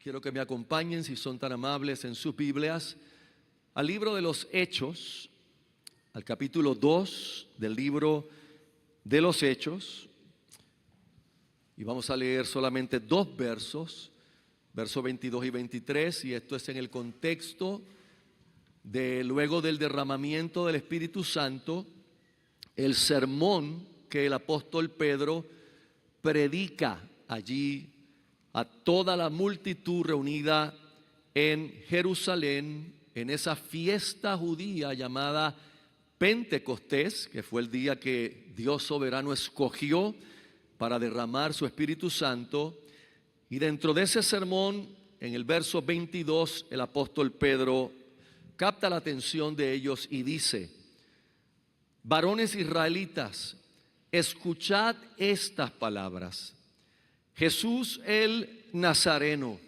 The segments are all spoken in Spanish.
Quiero que me acompañen, si son tan amables, en sus Biblias, al libro de los Hechos, al capítulo 2 del libro de los Hechos. Y vamos a leer solamente dos versos, versos 22 y 23, y esto es en el contexto de luego del derramamiento del Espíritu Santo, el sermón que el apóstol Pedro predica allí a toda la multitud reunida en Jerusalén, en esa fiesta judía llamada Pentecostés, que fue el día que Dios soberano escogió para derramar su Espíritu Santo. Y dentro de ese sermón, en el verso 22, el apóstol Pedro capta la atención de ellos y dice: varones israelitas, escuchad estas palabras. Jesús el Nazareno,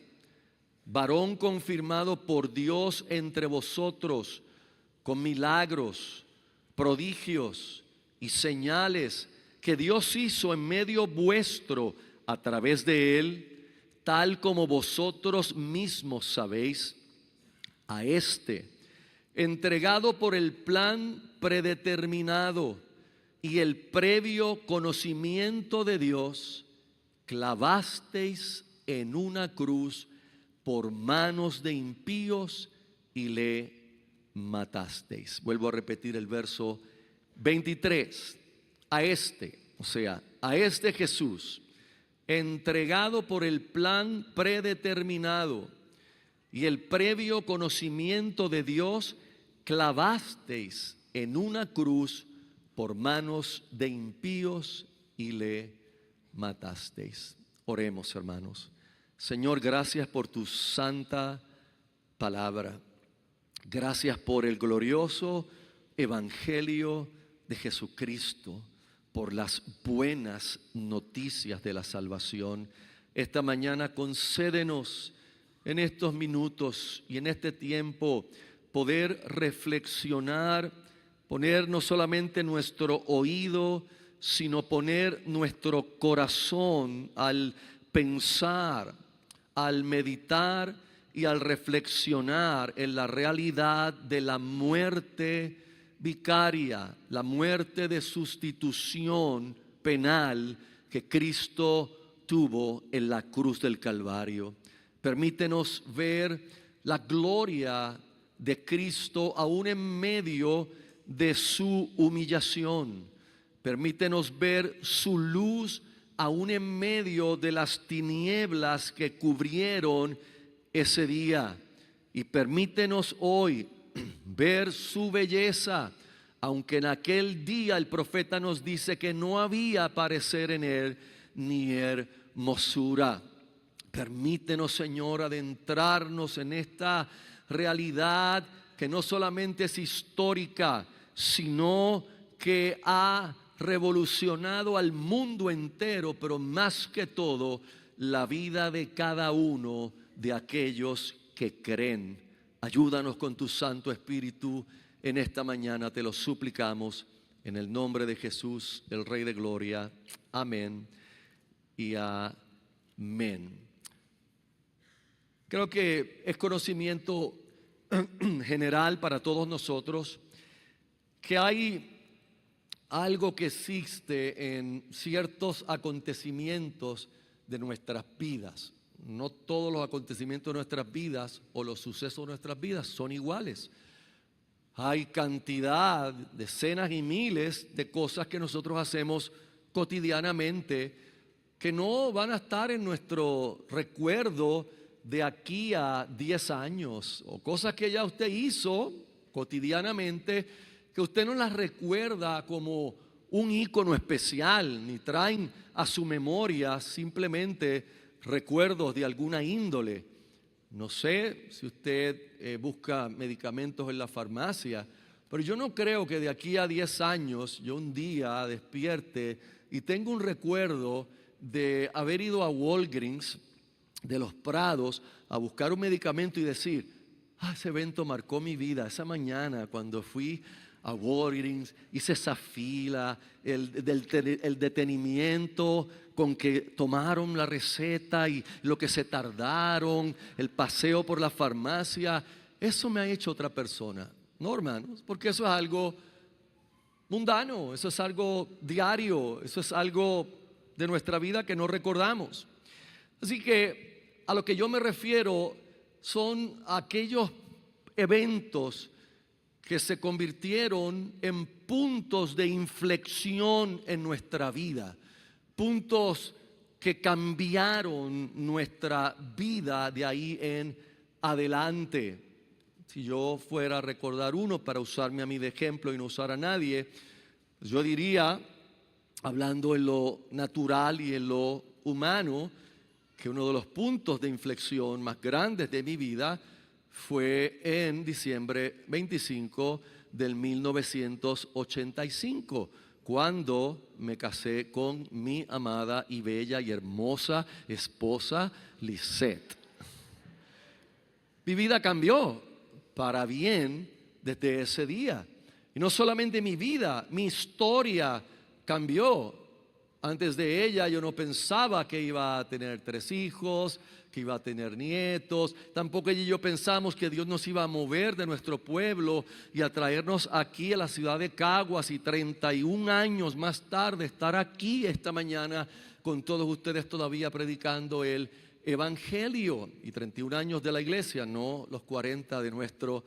varón confirmado por Dios entre vosotros, con milagros, prodigios y señales que Dios hizo en medio vuestro a través de él, tal como vosotros mismos sabéis. A este, entregado por el plan predeterminado y el previo conocimiento de Dios, clavasteis en una cruz por manos de impíos y le matasteis. Vuelvo a repetir el verso 23. A este, o sea, a este Jesús, entregado por el plan predeterminado y el previo conocimiento de Dios, clavasteis en una cruz por manos de impíos y le matasteis. Oremos, hermanos. Señor, gracias por tu santa palabra. Gracias por el glorioso evangelio de Jesucristo, por las buenas noticias de la salvación. Esta mañana concédenos en estos minutos y en este tiempo poder reflexionar, poner no solamente nuestro oído, sino poner nuestro corazón al pensar, al meditar y al reflexionar en la realidad de la muerte vicaria, la muerte de sustitución penal que Cristo tuvo en la cruz del Calvario. Permítenos ver la gloria de Cristo aún en medio de su humillación. Permítenos ver su luz aún en medio de las tinieblas que cubrieron ese día. Y permítenos hoy ver su belleza, aunque en aquel día el profeta nos dice que no había parecer en él ni hermosura. Permítenos, Señor, adentrarnos en esta realidad que no solamente es histórica, sino que ha revolucionado al mundo entero, pero más que todo la vida de cada uno de aquellos que creen. Ayúdanos con tu Santo Espíritu en esta mañana, te lo suplicamos en el nombre de Jesús, el Rey de Gloria. Amén y amén. Creo que es conocimiento general para todos nosotros que hay algo que existe en ciertos acontecimientos de nuestras vidas. No todos los acontecimientos de nuestras vidas o los sucesos de nuestras vidas son iguales. Hay cantidad, decenas y miles de cosas que nosotros hacemos cotidianamente que no van a estar en nuestro recuerdo de aquí a 10 años, o cosas que ya usted hizo cotidianamente que usted no las recuerda como un ícono especial, ni traen a su memoria simplemente recuerdos de alguna índole. No sé si usted busca medicamentos en la farmacia, pero yo no creo que de aquí a 10 años yo un día despierte y tengo un recuerdo de haber ido a Walgreens de Los Prados a buscar un medicamento y decir: ese evento marcó mi vida. Esa mañana cuando fui a Walgreens, hice esa fila, el detenimiento con que tomaron la receta y lo que se tardaron, el paseo por la farmacia. Eso me ha hecho otra persona. No, hermanos, porque eso es algo mundano, eso es algo diario, eso es algo de nuestra vida que no recordamos. Así que a lo que yo me refiero son aquellos eventos que se convirtieron en puntos de inflexión en nuestra vida, puntos que cambiaron nuestra vida de ahí en adelante. Si yo fuera a recordar uno para usarme a mí de ejemplo y no usar a nadie, pues yo diría, hablando en lo natural y en lo humano, que uno de los puntos de inflexión más grandes de mi vida fue en diciembre 25 del 1985, cuando me casé con mi amada y bella y hermosa esposa Lisette. Mi vida cambió para bien desde ese día. Y no solamente mi vida, mi historia cambió. Antes de ella yo no pensaba que iba a tener 3 hijos, que iba a tener nietos. Tampoco ella y yo pensamos que Dios nos iba a mover de nuestro pueblo y a traernos aquí a la ciudad de Caguas, y 31 años más tarde estar aquí esta mañana con todos ustedes todavía predicando el Evangelio, y 31 años de la iglesia, no los 40 de nuestro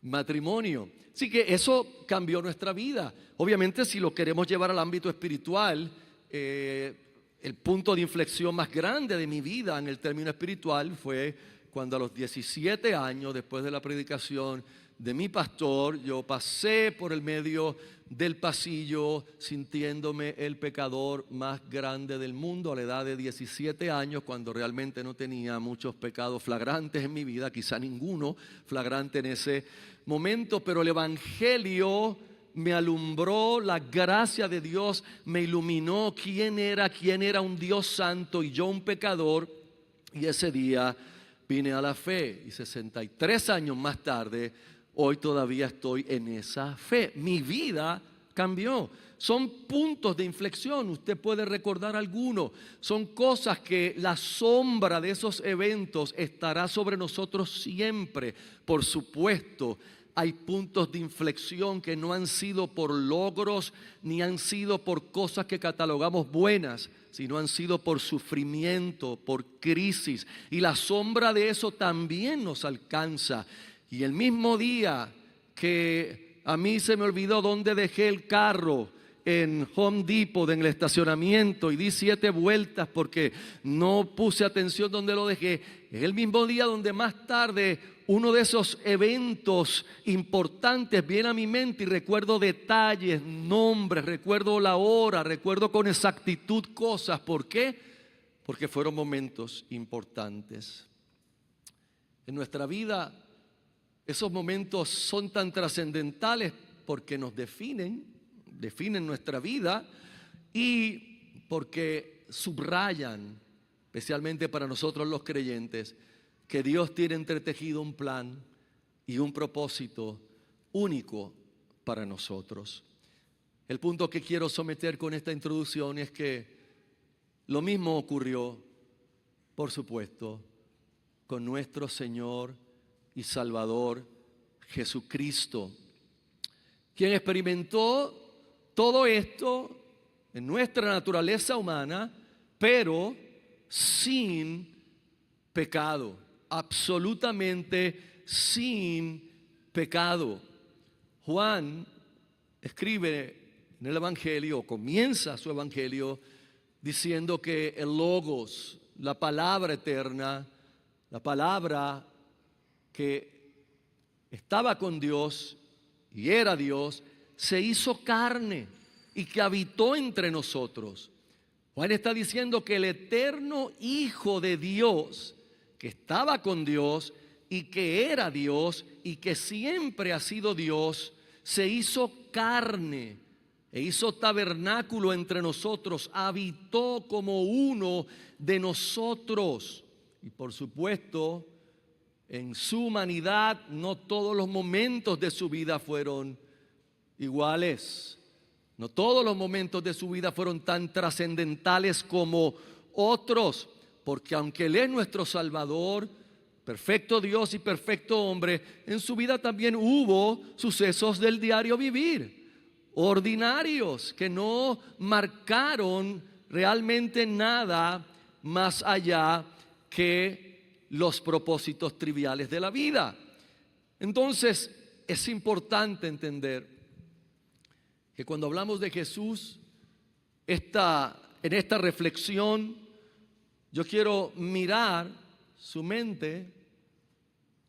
matrimonio. Así que eso cambió nuestra vida. Obviamente, si lo queremos llevar al ámbito espiritual, el punto de inflexión más grande de mi vida en el término espiritual fue cuando a los 17 años, después de la predicación de mi pastor, yo pasé por el medio del pasillo sintiéndome el pecador más grande del mundo a la edad de 17 años, cuando realmente no tenía muchos pecados flagrantes en mi vida, quizá ninguno flagrante en ese momento, pero el Evangelio me alumbró, la gracia de Dios me iluminó quién era un Dios santo y yo un pecador, y ese día vine a la fe, y 63 años más tarde, hoy todavía estoy en esa fe. Mi vida cambió. Son puntos de inflexión, usted puede recordar alguno. Son cosas que la sombra de esos eventos estará sobre nosotros siempre. Por supuesto, hay puntos de inflexión que no han sido por logros, ni han sido por cosas que catalogamos buenas, sino han sido por sufrimiento, por crisis. Y la sombra de eso también nos alcanza. Y el mismo día que a mí se me olvidó dónde dejé el carro en Home Depot, en el estacionamiento, y di 7 vueltas porque no puse atención donde lo dejé, es el mismo día donde más tarde uno de esos eventos importantes viene a mi mente y recuerdo detalles, nombres, recuerdo la hora, recuerdo con exactitud cosas. ¿Por qué? Porque fueron momentos importantes. En nuestra vida, esos momentos son tan trascendentales porque nos definen nuestra vida, y porque subrayan, especialmente para nosotros los creyentes, que Dios tiene entretejido un plan y un propósito único para nosotros. El punto que quiero someter con esta introducción es que lo mismo ocurrió, por supuesto, con nuestro Señor y Salvador Jesucristo, quien experimentó todo esto en nuestra naturaleza humana, pero sin pecado, absolutamente sin pecado. Juan escribe en el Evangelio, comienza su Evangelio diciendo que el Logos, la palabra eterna, la palabra que estaba con Dios y era Dios, se hizo carne y que habitó entre nosotros. Juan está diciendo que el eterno Hijo de Dios, que estaba con Dios y que era Dios y que siempre ha sido Dios, se hizo carne e hizo tabernáculo entre nosotros, habitó como uno de nosotros. Y por supuesto, en su humanidad no todos los momentos de su vida fueron iguales. No todos los momentos de su vida fueron tan trascendentales como otros, porque aunque Él es nuestro Salvador, perfecto Dios y perfecto hombre, en su vida también hubo sucesos del diario vivir, ordinarios, que no marcaron realmente nada más allá que los propósitos triviales de la vida. Entonces, es importante entender que cuando hablamos de Jesús, en esta reflexión, yo quiero mirar su mente,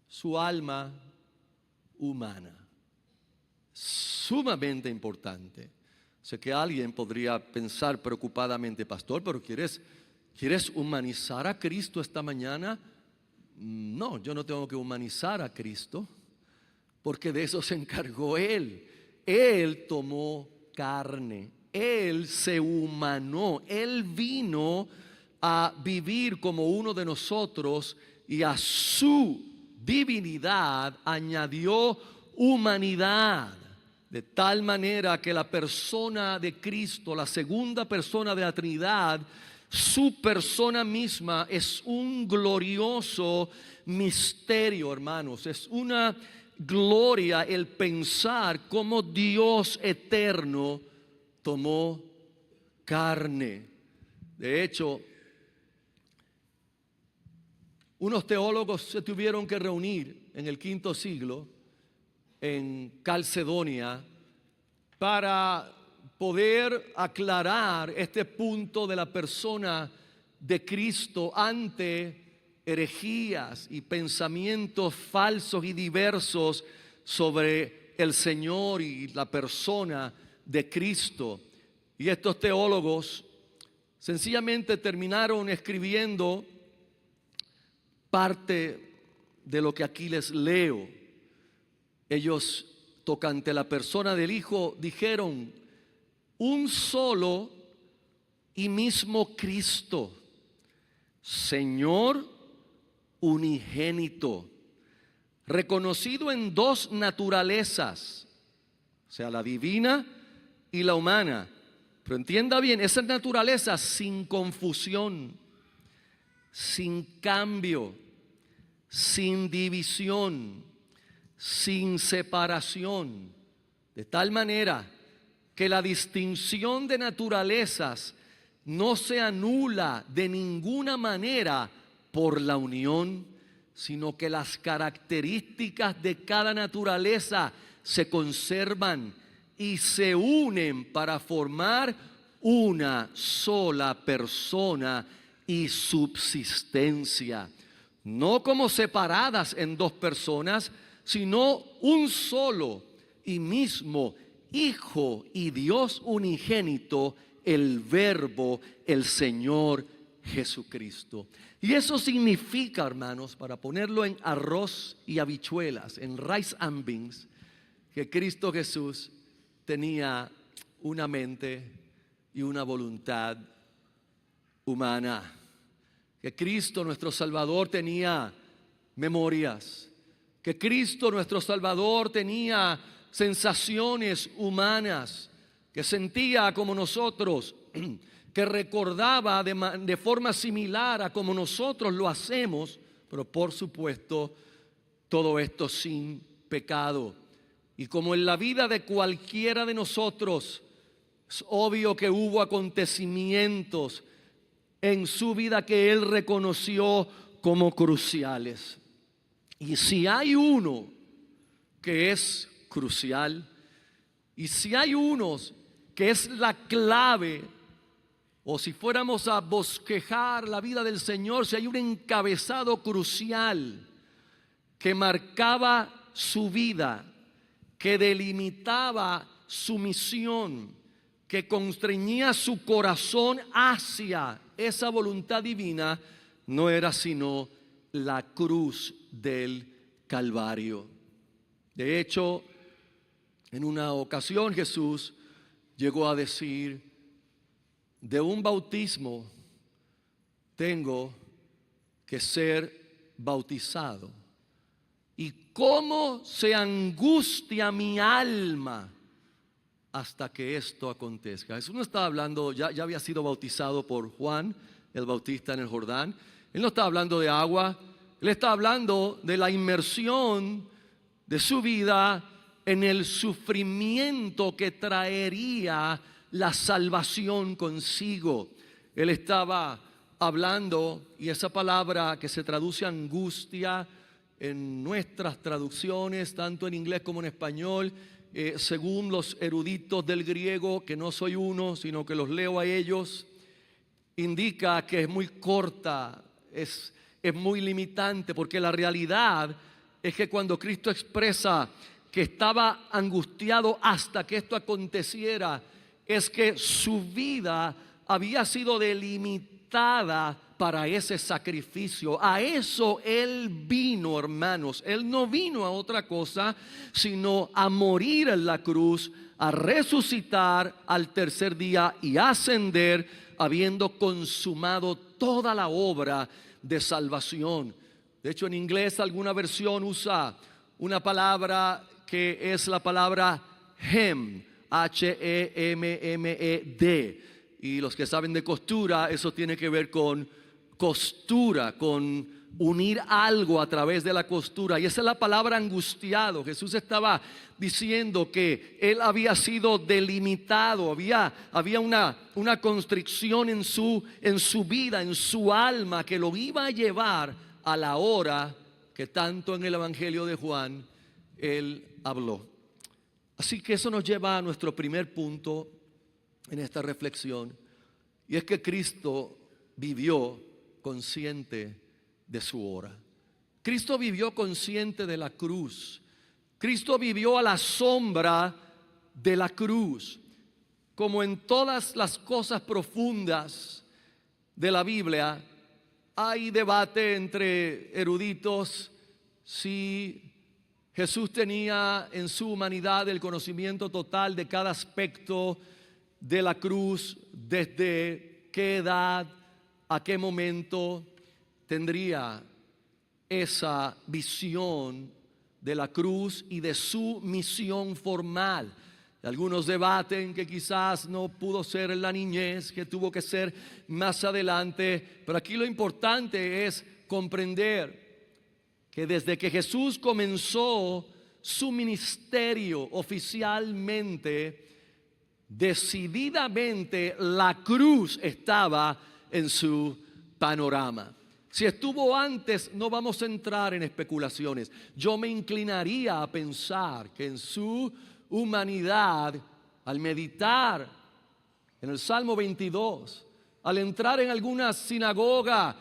su alma humana. Sumamente importante. Sé que alguien podría pensar preocupadamente, pastor, pero ¿quieres humanizar a Cristo esta mañana? No, yo no tengo que humanizar a Cristo, porque de eso se encargó Él. Él tomó carne, Él se humanó, Él vino a vivir como uno de nosotros y a su divinidad añadió humanidad. De tal manera que la persona de Cristo, la segunda persona de la Trinidad, su persona misma es un glorioso misterio, hermanos. Es una gloria el pensar cómo Dios eterno tomó carne. De hecho, unos teólogos se tuvieron que reunir en el quinto siglo en Calcedonia para poder aclarar este punto de la persona de Cristo ante herejías y pensamientos falsos y diversos sobre el Señor y la persona de Cristo. Y estos teólogos sencillamente terminaron escribiendo parte de lo que aquí les leo. Ellos, tocante la persona del Hijo, dijeron: un solo y mismo Cristo, Señor unigénito, reconocido en dos naturalezas, o sea, la divina y la humana. Pero entienda bien, esa naturaleza sin confusión, sin cambio, sin división, sin separación, de tal manera que la distinción de naturalezas no se anula de ninguna manera por la unión, sino que las características de cada naturaleza se conservan y se unen para formar una sola persona y subsistencia, no como separadas en dos personas, sino un solo y mismo Hijo y Dios unigénito, el Verbo, el Señor Jesucristo. Y eso significa, hermanos, para ponerlo en arroz y habichuelas, en rice and beans, que Cristo Jesús tenía una mente y una voluntad humana. Que Cristo nuestro Salvador tenía memorias. Que Cristo nuestro Salvador tenía sensaciones humanas, que sentía como nosotros, que recordaba de forma similar a como nosotros lo hacemos, pero por supuesto todo esto sin pecado. Y como en la vida de cualquiera de nosotros, es obvio que hubo acontecimientos en su vida que Él reconoció como cruciales. Y si hay uno que es crucial, y si hay unos que es la clave, o si fuéramos a bosquejar la vida del Señor, si hay un encabezado crucial que marcaba su vida, que delimitaba su misión, que constreñía su corazón hacia esa voluntad divina, no era sino la cruz del Calvario. De hecho, en una ocasión Jesús llegó a decir: de un bautismo tengo que ser bautizado, y cómo se angustia mi alma hasta que esto acontezca. Jesús no estaba hablando, ya había sido bautizado por Juan el Bautista en el Jordán. Él no estaba hablando de agua, él estaba hablando de la inmersión de su vida en el sufrimiento que traería la salvación consigo. Él estaba hablando, y esa palabra que se traduce angustia en nuestras traducciones, tanto en inglés como en español, según los eruditos del griego, que no soy uno, sino que los leo a ellos, indica que es muy corta, es muy limitante, porque la realidad es que cuando Cristo expresa que estaba angustiado hasta que esto aconteciera, es que su vida había sido delimitada para ese sacrificio. A eso Él vino, hermanos. Él no vino a otra cosa, sino a morir en la cruz, a resucitar al tercer día y ascender, habiendo consumado toda la obra de salvación. De hecho, en inglés alguna versión usa una palabra que es la palabra hem, H-E-M-M-E-D. Y los que saben de costura, eso tiene que ver con costura, con unir algo a través de la costura. Y esa es la palabra angustiado. Jesús estaba diciendo que Él había sido delimitado, había una constricción en su vida, en su alma, que lo iba a llevar a la hora que tanto en el Evangelio de Juan Él habló. Así que eso nos lleva a nuestro primer punto en esta reflexión, y es que Cristo vivió consciente de su hora. Cristo vivió consciente de la cruz. Cristo vivió a la sombra de la cruz. Como en todas las cosas profundas de la Biblia, hay debate entre eruditos si Jesús tenía en su humanidad el conocimiento total de cada aspecto de la cruz, desde qué edad, a qué momento tendría esa visión de la cruz y de su misión formal. Algunos debaten que quizás no pudo ser en la niñez, que tuvo que ser más adelante, pero aquí lo importante es comprender que desde que Jesús comenzó su ministerio oficialmente, decididamente la cruz estaba en su panorama. Si estuvo antes, no vamos a entrar en especulaciones. Yo me inclinaría a pensar que en su humanidad, al meditar en el Salmo 22, al entrar en alguna sinagoga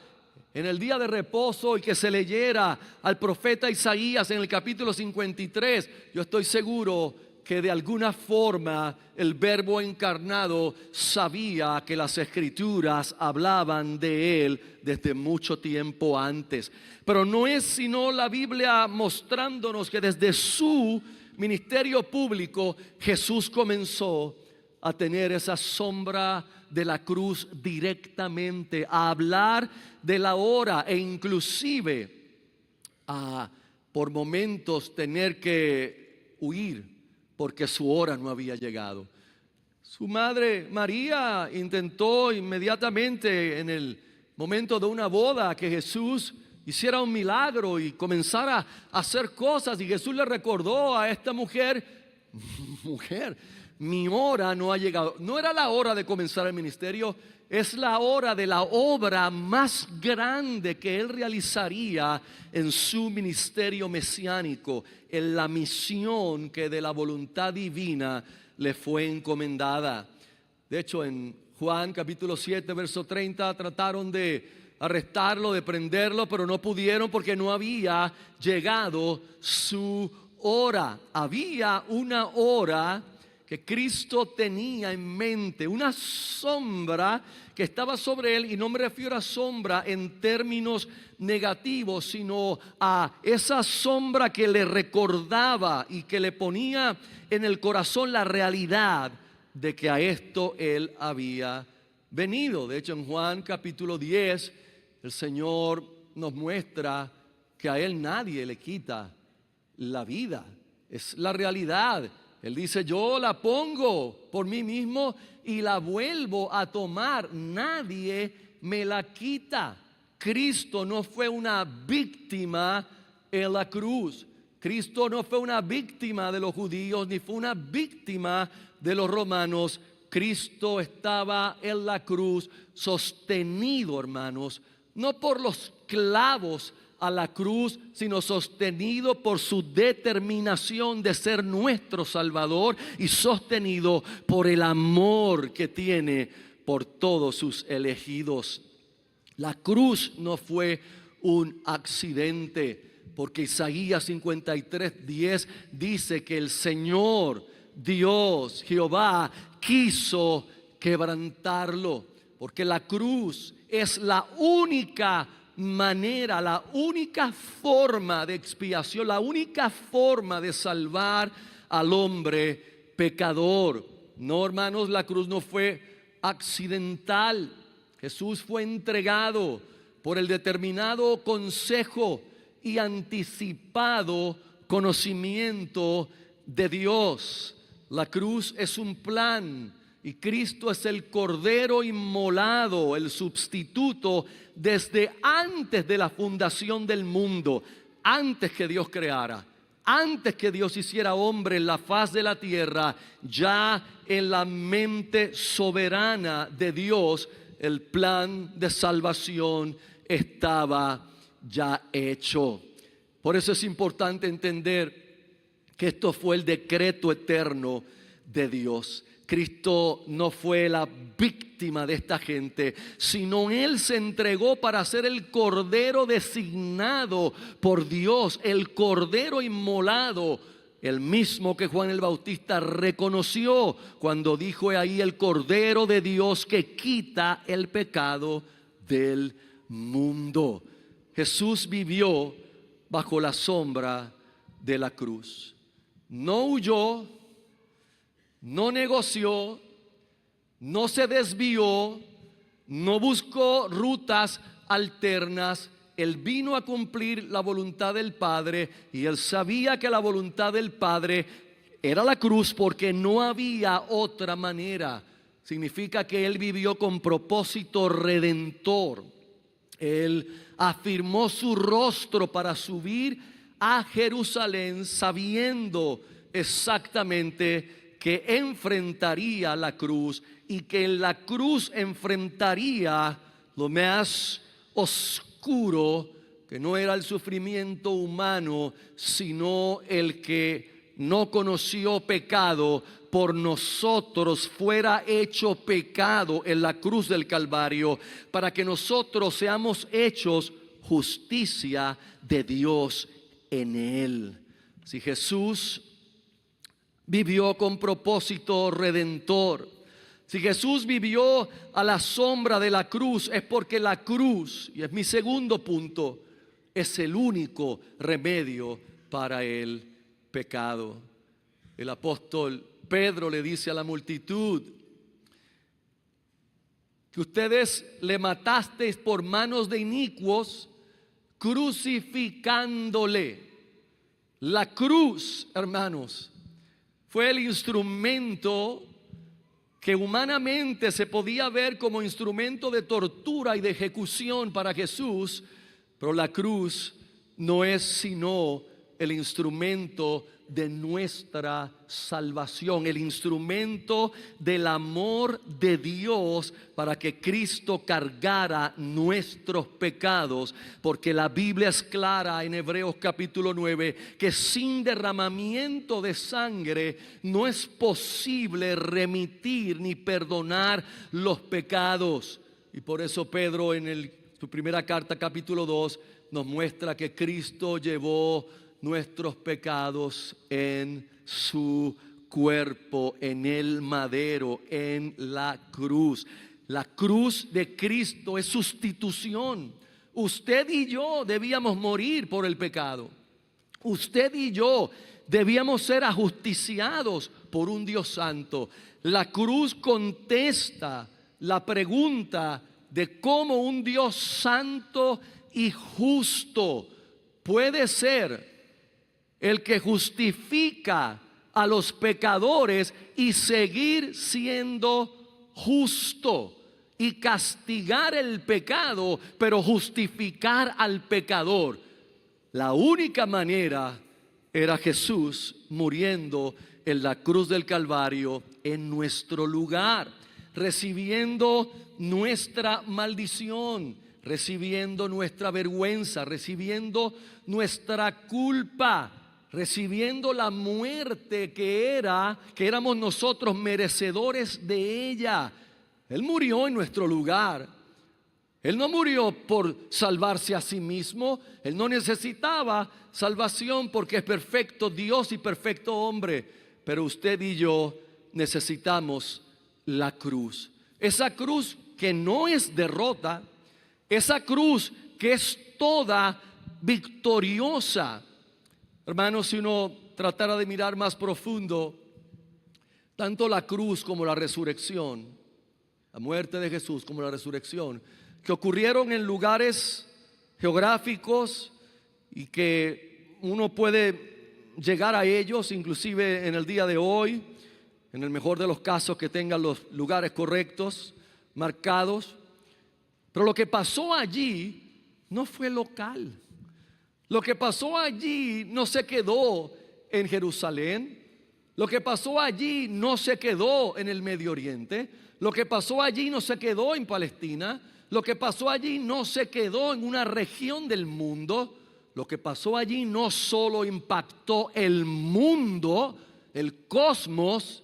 en el día de reposo y que se leyera al profeta Isaías en el capítulo 53, yo estoy seguro que de alguna forma el Verbo encarnado sabía que las Escrituras hablaban de Él desde mucho tiempo antes. Pero no es sino la Biblia mostrándonos que desde su ministerio público Jesús comenzó a tener esa sombra de la cruz directamente, a hablar de la hora e inclusive a por momentos tener que huir porque su hora no había llegado. Su madre María intentó inmediatamente en el momento de una boda que Jesús hiciera un milagro y comenzara a hacer cosas, y Jesús le recordó a esta mujer, mi hora no ha llegado. No era la hora de comenzar el ministerio, es la hora de la obra más grande que Él realizaría en su ministerio mesiánico, en la misión que de la voluntad divina le fue encomendada. De hecho, en Juan capítulo 7, verso 30, trataron de arrestarlo, de prenderlo, pero no pudieron porque no había llegado su hora. Había una hora que Cristo tenía en mente, una sombra que estaba sobre Él, y no me refiero a sombra en términos negativos, sino a esa sombra que le recordaba y que le ponía en el corazón la realidad de que a esto Él había venido. De hecho, en Juan capítulo 10, el Señor nos muestra que a Él nadie le quita la vida. Es la realidad. Él dice, yo la pongo por mí mismo y la vuelvo a tomar. Nadie me la quita. Cristo no fue una víctima en la cruz. Cristo no fue una víctima de los judíos, ni fue una víctima de los romanos. Cristo estaba en la cruz sostenido, hermanos, no por los clavos a la cruz, sino sostenido por su determinación de ser nuestro Salvador y sostenido por el amor que tiene por todos sus elegidos. La cruz no fue un accidente, porque Isaías 53:10 dice que el Señor, Dios, Jehová, quiso quebrantarlo, porque la cruz es la única manera, la única forma de expiación, la única forma de salvar al hombre pecador. No, hermanos, la cruz no fue accidental. Jesús fue entregado por el determinado consejo y anticipado conocimiento de Dios. La cruz es un plan y Cristo es el Cordero inmolado, el sustituto desde antes de la fundación del mundo, antes que Dios creara, antes que Dios hiciera hombre en la faz de la tierra. Ya en la mente soberana de Dios, el plan de salvación estaba ya hecho. Por eso es importante entender que esto fue el decreto eterno de Dios. Cristo no fue la víctima de esta gente, sino Él se entregó para ser el Cordero designado por Dios, el Cordero inmolado, el mismo que Juan el Bautista reconoció cuando dijo: he ahí el Cordero de Dios que quita el pecado del mundo. Jesús vivió bajo la sombra de la cruz. No huyó, no negoció, no se desvió, no buscó rutas alternas. Él vino a cumplir la voluntad del Padre, y Él sabía que la voluntad del Padre era la cruz, porque no había otra manera. Significa que Él vivió con propósito redentor. Él afirmó su rostro para subir a Jerusalén, sabiendo exactamente que enfrentaría la cruz, y que en la cruz enfrentaría lo más oscuro, que no era el sufrimiento humano, sino el que no conoció pecado, por nosotros fuera hecho pecado en la cruz del Calvario, para que nosotros seamos hechos justicia de Dios en Él. Si Jesús vivió con propósito redentor, si Jesús vivió a la sombra de la cruz, es porque la cruz, y es mi segundo punto, es el único remedio para el pecado. El apóstol Pedro le dice a la multitud que ustedes le matasteis por manos de inicuos, crucificándole. La cruz, hermanos, fue el instrumento que humanamente se podía ver como instrumento de tortura y de ejecución para Jesús, pero la cruz no es sino el instrumento de nuestra salvación, el instrumento del amor de Dios para que Cristo cargara nuestros pecados, porque la Biblia es clara en Hebreos capítulo 9 que sin derramamiento de sangre no es posible remitir ni perdonar los pecados. Y por eso Pedro en su primera carta capítulo 2 nos muestra que Cristo llevó nuestros pecados en su cuerpo, en el madero, en la cruz. La cruz de Cristo es sustitución. Usted y yo debíamos morir por el pecado. Usted y yo debíamos ser ajusticiados por un Dios santo. La cruz contesta la pregunta de cómo un Dios santo y justo puede ser el que justifica a los pecadores y seguir siendo justo y castigar el pecado, pero justificar al pecador. La única manera era Jesús muriendo en la cruz del Calvario en nuestro lugar, recibiendo nuestra maldición, recibiendo nuestra vergüenza, recibiendo nuestra culpa, recibiendo la muerte que éramos nosotros merecedores de ella. Él murió en nuestro lugar. Él no murió por salvarse a sí mismo. Él no necesitaba salvación porque es perfecto Dios y perfecto hombre. Pero usted y yo necesitamos la cruz. Esa cruz que no es derrota, esa cruz que es toda victoriosa. Hermanos, si uno tratara de mirar más profundo, tanto la cruz como la resurrección, la muerte de Jesús como la resurrección, que ocurrieron en lugares geográficos y que uno puede llegar a ellos inclusive en el día de hoy, en el mejor de los casos que tengan los lugares correctos, marcados. Pero lo que pasó allí no fue local. Lo que pasó allí no se quedó en Jerusalén. Lo que pasó allí no se quedó en el Medio Oriente. Lo que pasó allí no se quedó en Palestina. Lo que pasó allí no se quedó en una región del mundo. Lo que pasó allí no solo impactó el mundo, el cosmos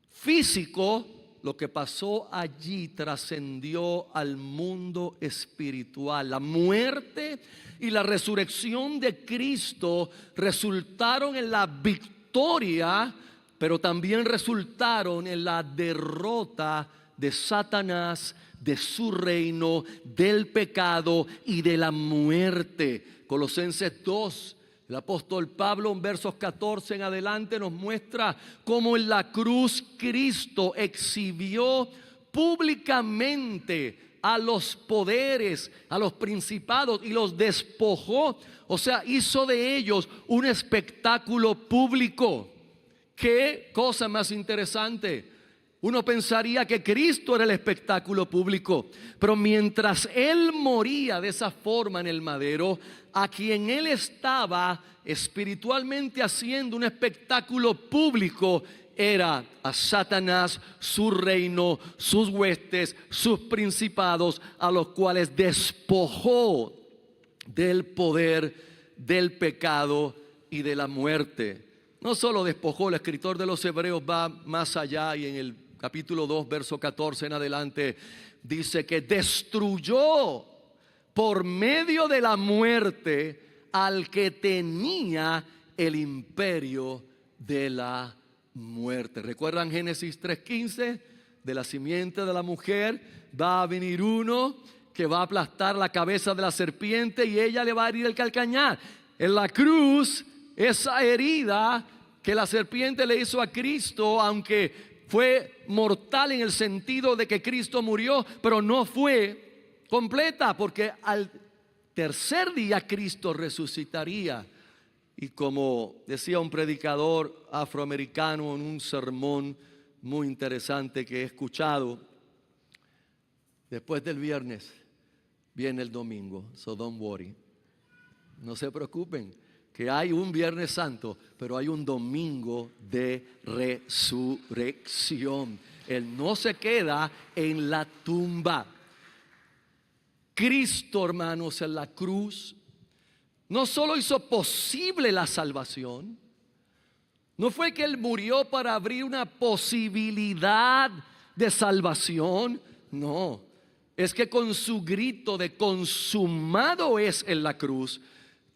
físico, lo que pasó allí trascendió al mundo espiritual. La muerte y la resurrección de Cristo resultaron en la victoria, pero también resultaron en la derrota de Satanás, de su reino, del pecado y de la muerte. Colosenses 2, el apóstol Pablo en versos 14 en adelante nos muestra cómo en la cruz Cristo exhibió públicamente a los poderes, a los principados y los despojó. O sea, hizo de ellos un espectáculo público. ¿Qué cosa más interesante? Uno pensaría que Cristo era el espectáculo público, pero mientras Él moría de esa forma en el madero, a quien Él estaba espiritualmente haciendo un espectáculo público era a Satanás, su reino, sus huestes, sus principados, a los cuales despojó del poder, del pecado y de la muerte. No solo despojó, el escritor de los Hebreos va más allá y en el capítulo 2, verso 14 en adelante, dice que destruyó por medio de la muerte al que tenía el imperio de la muerte. ¿Recuerdan Génesis 3:15? De la simiente de la mujer va a venir uno que va a aplastar la cabeza de la serpiente y ella le va a herir el calcañar. En la cruz, esa herida que la serpiente le hizo a Cristo, aunque fue mortal en el sentido de que Cristo murió, pero no fue completa, porque al tercer día Cristo resucitaría. Y como decía un predicador afroamericano en un sermón muy interesante que he escuchado, después del viernes viene el domingo, so don't worry. No se preocupen, que hay un Viernes Santo, pero hay un domingo de resurrección. Él no se queda en la tumba. Cristo, hermanos, en la cruz no solo hizo posible la salvación, no fue que Él murió para abrir una posibilidad de salvación, no, es que con su grito de consumado es en la cruz,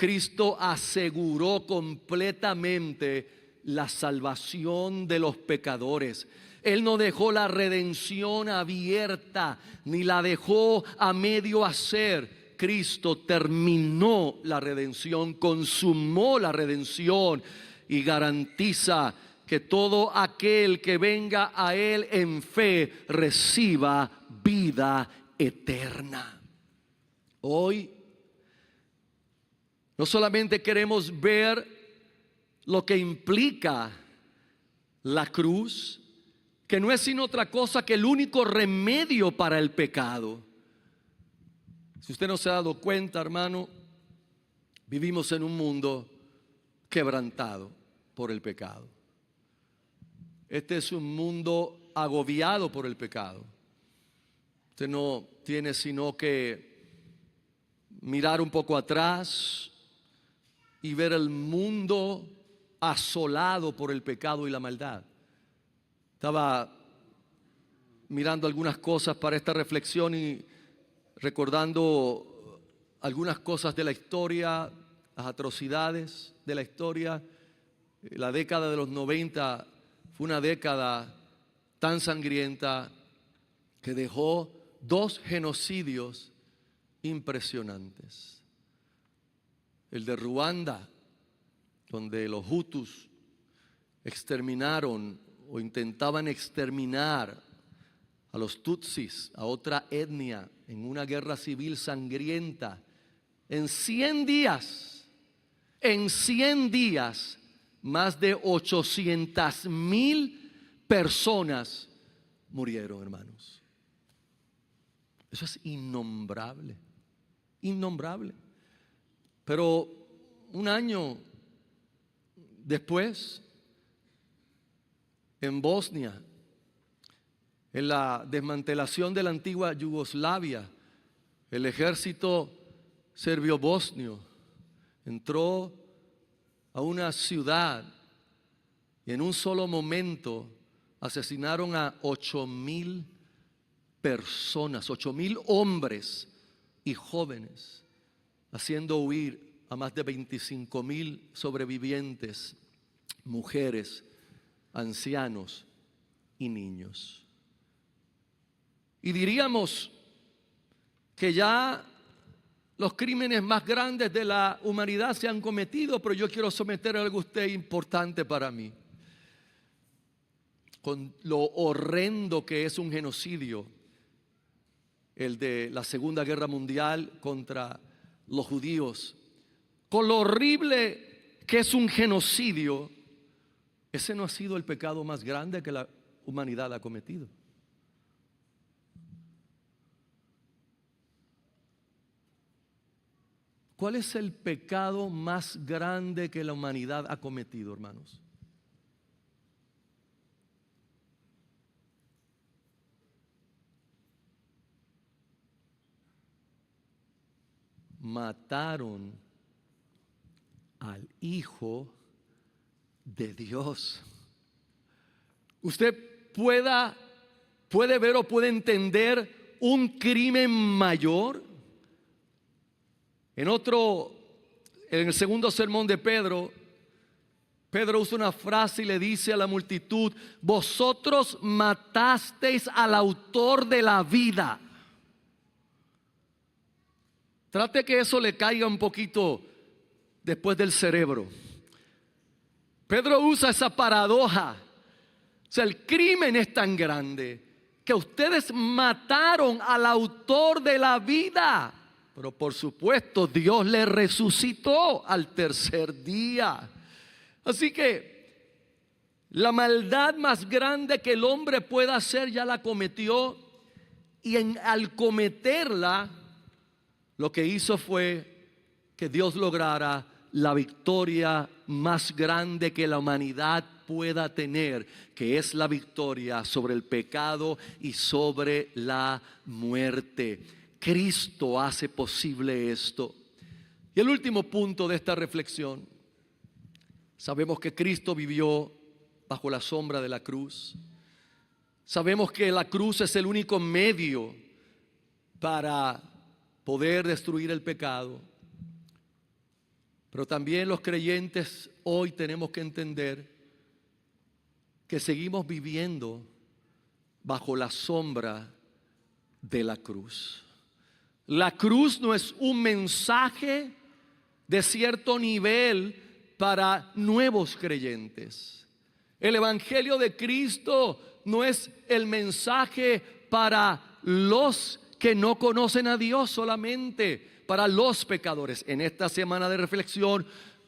Cristo aseguró completamente la salvación de los pecadores. Él no dejó la redención abierta, ni la dejó a medio hacer. Cristo terminó la redención, consumó la redención y garantiza que todo aquel que venga a Él en fe reciba vida eterna. Hoy no solamente queremos ver lo que implica la cruz, que no es sino otra cosa que el único remedio para el pecado. Si usted no se ha dado cuenta, hermano, vivimos en un mundo quebrantado por el pecado. Este es un mundo agobiado por el pecado. Usted no tiene sino que mirar un poco atrás y ver el mundo asolado por el pecado y la maldad. Estaba mirando algunas cosas para esta reflexión y recordando algunas cosas de la historia, las atrocidades de la historia. La década de los 90 fue una década tan sangrienta que dejó 2 genocidios impresionantes. El de Ruanda, donde los Hutus exterminaron o intentaban exterminar a los Tutsis, a otra etnia, en una guerra civil sangrienta. En 100 días, más de 800,000 personas murieron, hermanos. Eso es innombrable, innombrable. Pero un año después, en Bosnia, en la desmantelación de la antigua Yugoslavia, el ejército serbio-bosnio entró a una ciudad y en un solo momento asesinaron a 8,000 personas, 8,000 hombres y jóvenes, haciendo huir a más de 25,000 sobrevivientes, mujeres, ancianos y niños. Y diríamos que ya los crímenes más grandes de la humanidad se han cometido, pero yo quiero someter algo a usted importante para mí. Con lo horrendo que es un genocidio, el de la Segunda Guerra Mundial contra los judíos, con lo horrible que es un genocidio, ese no ha sido el pecado más grande que la humanidad ha cometido. ¿Cuál es el pecado más grande que la humanidad ha cometido, hermanos? Mataron al Hijo de Dios. Usted puede ver o puede entender un crimen mayor. En el segundo sermón de Pedro usa una frase y le dice a la multitud: vosotros matasteis al autor de la vida. Trate que eso le caiga un poquito después del cerebro. Pedro usa esa paradoja. O sea, el crimen es tan grande que ustedes mataron al autor de la vida. Pero por supuesto Dios le resucitó al tercer día. Así que la maldad más grande que el hombre pueda hacer ya la cometió. Y al cometerla, lo que hizo fue que Dios lograra la victoria más grande que la humanidad pueda tener, que es la victoria sobre el pecado y sobre la muerte. Cristo hace posible esto. Y el último punto de esta reflexión: sabemos que Cristo vivió bajo la sombra de la cruz. Sabemos que la cruz es el único medio para poder destruir el pecado. Pero también los creyentes hoy tenemos que entender que seguimos viviendo bajo la sombra de la cruz. La cruz no es un mensaje de cierto nivel para nuevos creyentes. El Evangelio de Cristo no es el mensaje para los que no conocen a Dios solamente, para los pecadores. En esta semana de reflexión,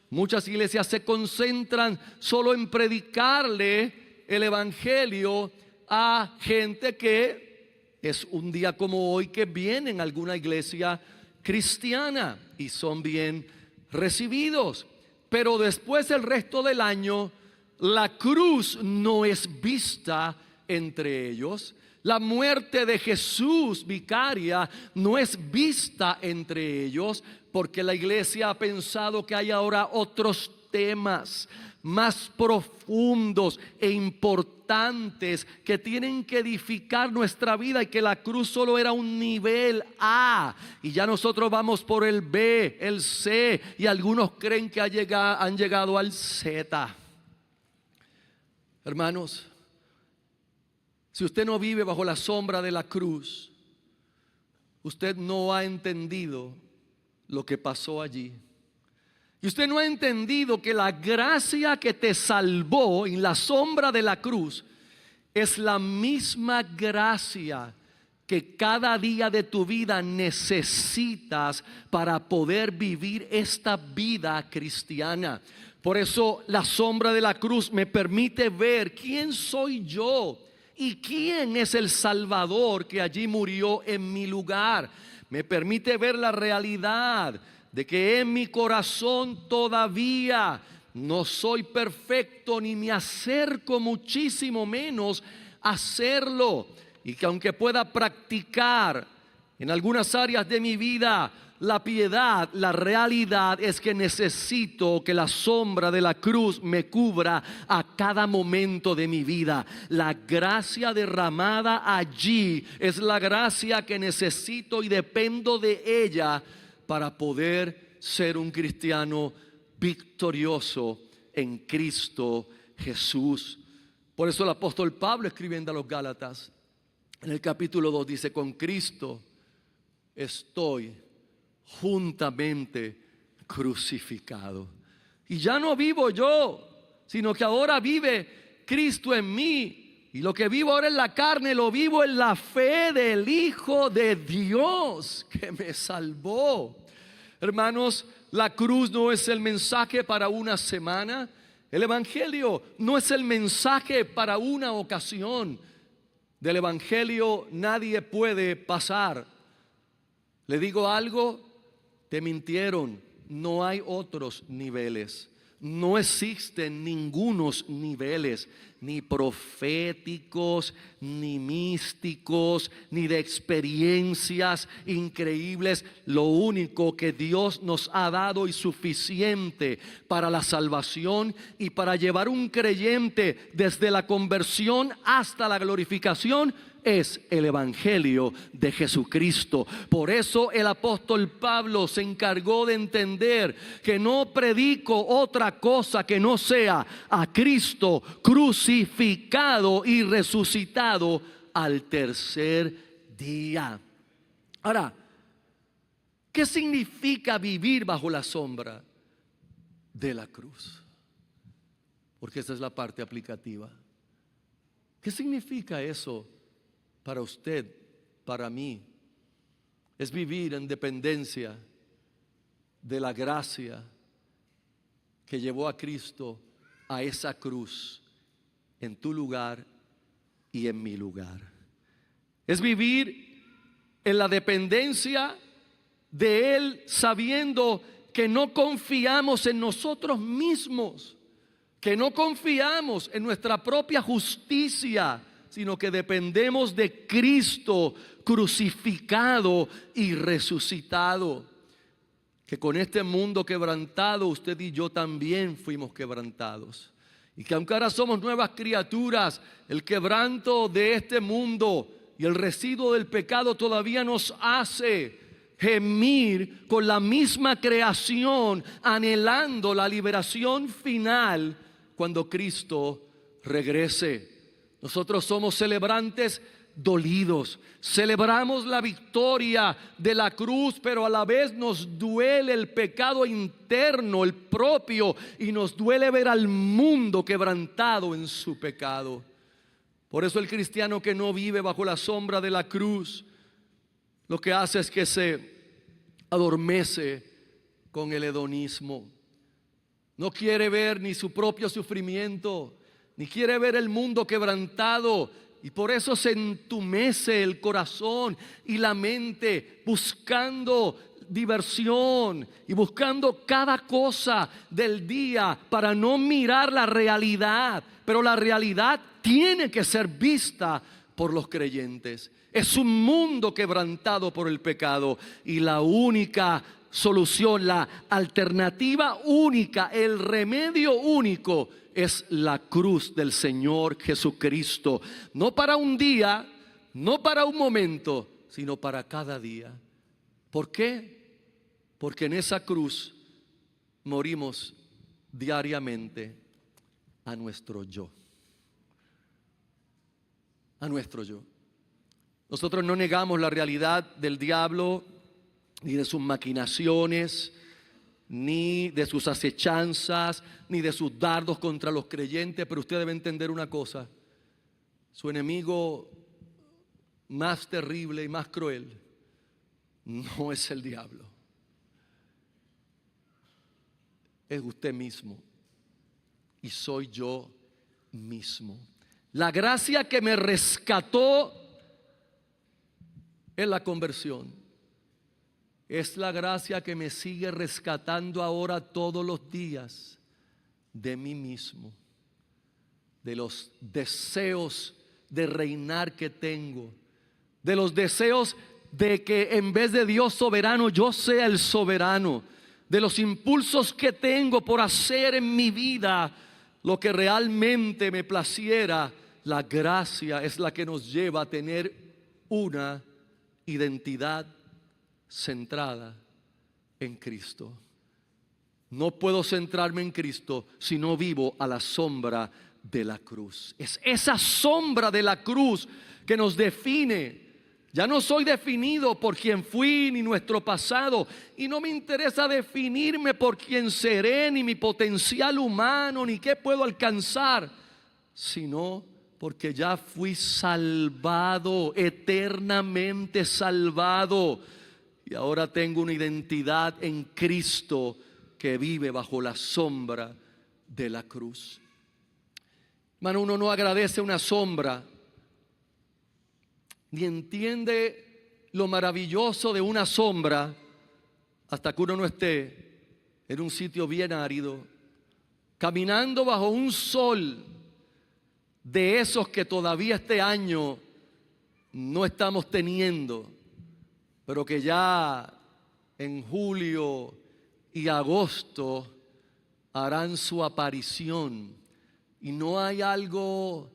muchas iglesias se concentran solo en predicarle el evangelio a gente que es un día como hoy que vienen a alguna iglesia cristiana y son bien recibidos. Pero después el resto del año la cruz no es vista entre ellos. La muerte de Jesús vicaria no es vista entre ellos, porque la iglesia ha pensado que hay ahora otros temas más profundos e importantes que tienen que edificar nuestra vida, y que la cruz solo era un nivel A y ya nosotros vamos por el B, el C, y algunos creen que han llegado al Z. Hermanos, si usted no vive bajo la sombra de la cruz, usted no ha entendido lo que pasó allí. Y usted no ha entendido que la gracia que te salvó en la sombra de la cruz es la misma gracia que cada día de tu vida necesitas para poder vivir esta vida cristiana. Por eso la sombra de la cruz me permite ver quién soy yo y quién es el Salvador que allí murió en mi lugar. Me permite ver la realidad de que en mi corazón todavía no soy perfecto, ni me acerco muchísimo menos a hacerlo, y que aunque pueda practicar en algunas áreas de mi vida la piedad, la realidad es que necesito que la sombra de la cruz me cubra a cada momento de mi vida. La gracia derramada allí es la gracia que necesito y dependo de ella para poder ser un cristiano victorioso en Cristo Jesús. Por eso el apóstol Pablo, escribiendo a los Gálatas, en el capítulo 2 dice: con Cristo estoy juntamente crucificado, y ya no vivo yo, sino que ahora vive Cristo en mí, y lo que vivo ahora en la carne lo vivo en la fe del Hijo de Dios que me salvó. Hermanos, la cruz no es el mensaje para una semana. El evangelio no es el mensaje para una ocasión. Del evangelio nadie puede pasar. Le digo algo: te mintieron. No hay otros niveles. No existen ningunos niveles, ni proféticos, ni místicos, ni de experiencias increíbles. Lo único que Dios nos ha dado y suficiente para la salvación y para llevar un creyente desde la conversión hasta la glorificación es el evangelio de Jesucristo. Por eso el apóstol Pablo se encargó de entender que no predico otra cosa que no sea a Cristo crucificado y resucitado al tercer día. Ahora, ¿qué significa vivir bajo la sombra de la cruz? Porque esa es la parte aplicativa. ¿Qué significa eso para usted, para mí? Es vivir en dependencia de la gracia que llevó a Cristo a esa cruz en tu lugar y en mi lugar. Es vivir en la dependencia de Él, sabiendo que no confiamos en nosotros mismos, que no confiamos en nuestra propia justicia, sino que dependemos de Cristo crucificado y resucitado. Que con este mundo quebrantado, usted y yo también fuimos quebrantados. Y que aunque ahora somos nuevas criaturas, el quebranto de este mundo y el residuo del pecado todavía nos hace gemir con la misma creación, anhelando la liberación final cuando Cristo regrese. Nosotros somos celebrantes dolidos. Celebramos la victoria de la cruz, pero a la vez nos duele el pecado interno, el propio, y nos duele ver al mundo quebrantado en su pecado. Por eso el cristiano que no vive bajo la sombra de la cruz, lo que hace es que se adormece con el hedonismo. No quiere ver ni su propio sufrimiento, ni quiere ver el mundo quebrantado. Y por eso se entumece el corazón y la mente buscando diversión y buscando cada cosa del día para no mirar la realidad. Pero la realidad tiene que ser vista por los creyentes. Es un mundo quebrantado por el pecado y la única solución, la alternativa única, el remedio único es la cruz del Señor Jesucristo. No para un día, no para un momento, sino para cada día. ¿Por qué? Porque en esa cruz morimos diariamente a nuestro yo. A nuestro yo. Nosotros no negamos la realidad del diablo, ni de sus maquinaciones, ni de sus acechanzas, ni de sus dardos contra los creyentes, pero usted debe entender una cosa: su enemigo más terrible y más cruel no es el diablo, es usted mismo y soy yo mismo. La gracia que me rescató es la conversión. Es la gracia que me sigue rescatando ahora todos los días de mí mismo, de los deseos de reinar que tengo, de los deseos de que en vez de Dios soberano yo sea el soberano, de los impulsos que tengo por hacer en mi vida lo que realmente me placiera. La gracia es la que nos lleva a tener una identidad centrada en Cristo. No puedo centrarme en Cristo si no vivo a la sombra de la cruz. Es esa sombra de la cruz que nos define. Ya no soy definido por quien fui ni nuestro pasado, y no me interesa definirme por quien seré, ni mi potencial humano, ni qué puedo alcanzar, sino porque ya fui salvado, eternamente salvado. Y ahora tengo una identidad en Cristo que vive bajo la sombra de la cruz. Hermano, uno no agradece una sombra, ni entiende lo maravilloso de una sombra hasta que uno no esté en un sitio bien árido, caminando bajo un sol de esos que todavía este año no estamos teniendo, pero que ya en julio y agosto harán su aparición. Y no hay algo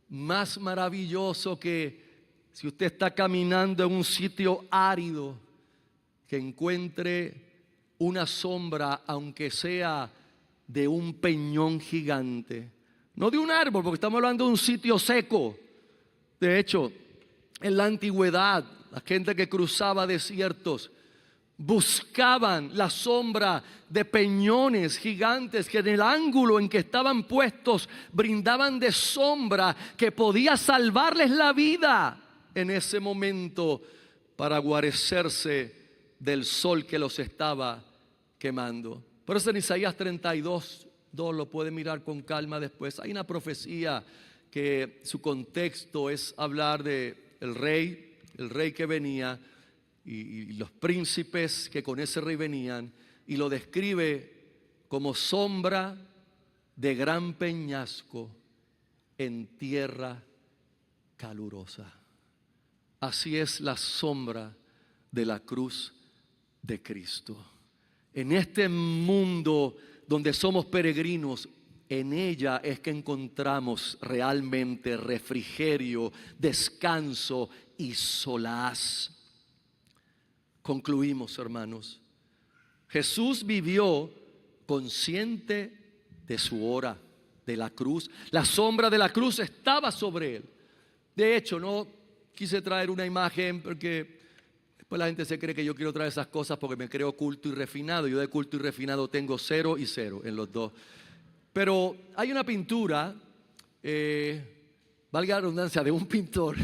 más maravilloso que, si usted está caminando en un sitio árido, que encuentre una sombra, aunque sea de un peñón gigante. No de un árbol, porque estamos hablando de un sitio seco. De hecho, en la antigüedad, la gente que cruzaba desiertos buscaban la sombra de peñones gigantes que en el ángulo en que estaban puestos brindaban de sombra que podía salvarles la vida en ese momento para guarecerse del sol que los estaba quemando. Por eso en Isaías 32:2 lo puede mirar con calma después. Hay una profecía que su contexto es hablar de el rey que venía y los príncipes que con ese rey venían, y lo describe como sombra de gran peñasco en tierra calurosa. Así es la sombra de la cruz de Cristo. En este mundo donde somos peregrinos, en ella es que encontramos realmente refrigerio, descanso y solaz. Concluimos, hermanos. Jesús vivió consciente de su hora, de la cruz. La sombra de la cruz estaba sobre él. De hecho, no quise traer una imagen porque después la gente se cree que yo quiero traer esas cosas porque me creo culto y refinado. Yo de culto y refinado tengo 0 y 0 en los dos. Pero hay una pintura, valga la redundancia, de un pintor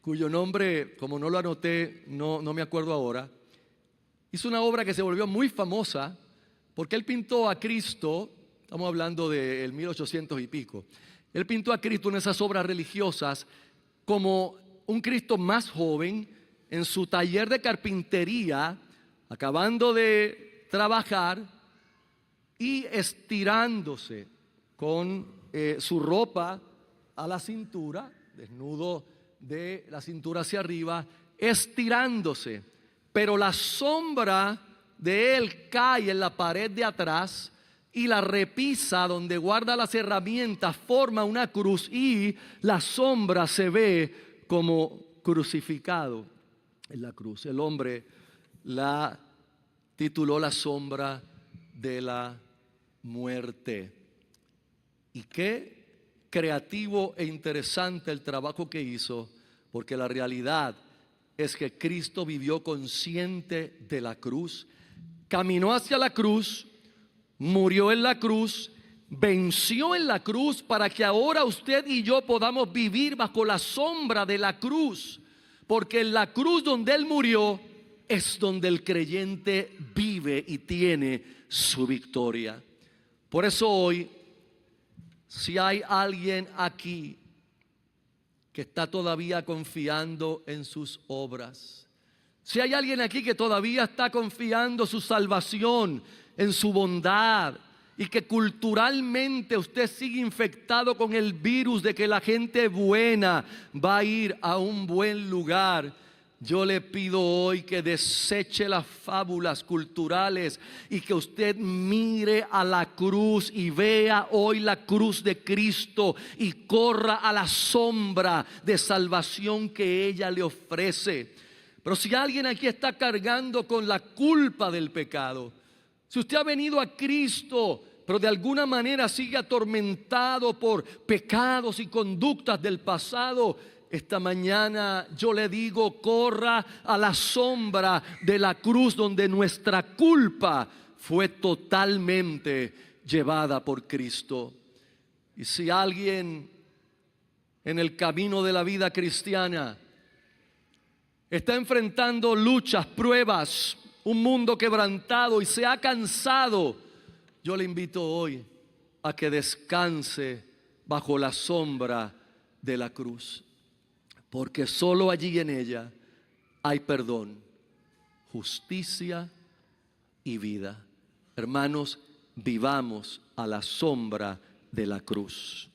cuyo nombre, como no lo anoté, no me acuerdo ahora. Hizo una obra que se volvió muy famosa porque él pintó a Cristo. Estamos hablando del 1800 y pico. Él pintó a Cristo en esas obras religiosas como un Cristo más joven en su taller de carpintería, acabando de trabajar y estirándose con su ropa a la cintura, desnudo de la cintura hacia arriba, estirándose. Pero la sombra de él cae en la pared de atrás y la repisa donde guarda las herramientas forma una cruz y la sombra se ve como crucificado en la cruz. El hombre la tituló La sombra de la muerte. Y qué creativo e interesante el trabajo que hizo, porque la realidad es que Cristo vivió consciente de la cruz, caminó hacia la cruz, murió en la cruz, venció en la cruz para que ahora usted y yo podamos vivir bajo la sombra de la cruz, porque en la cruz donde Él murió es donde el creyente vive y tiene su victoria. Por eso hoy, si hay alguien aquí que está todavía confiando en sus obras, si hay alguien aquí que todavía está confiando su salvación en su bondad y que culturalmente usted sigue infectado con el virus de que la gente buena va a ir a un buen lugar, yo le pido hoy que deseche las fábulas culturales y que usted mire a la cruz y vea hoy la cruz de Cristo y corra a la sombra de salvación que ella le ofrece. Pero si alguien aquí está cargando con la culpa del pecado, si usted ha venido a Cristo, pero de alguna manera sigue atormentado por pecados y conductas del pasado, esta mañana yo le digo, corra a la sombra de la cruz donde nuestra culpa fue totalmente llevada por Cristo. Y si alguien en el camino de la vida cristiana está enfrentando luchas, pruebas, un mundo quebrantado y se ha cansado, yo le invito hoy a que descanse bajo la sombra de la cruz. Porque solo allí en ella hay perdón, justicia y vida. Hermanos, vivamos a la sombra de la cruz.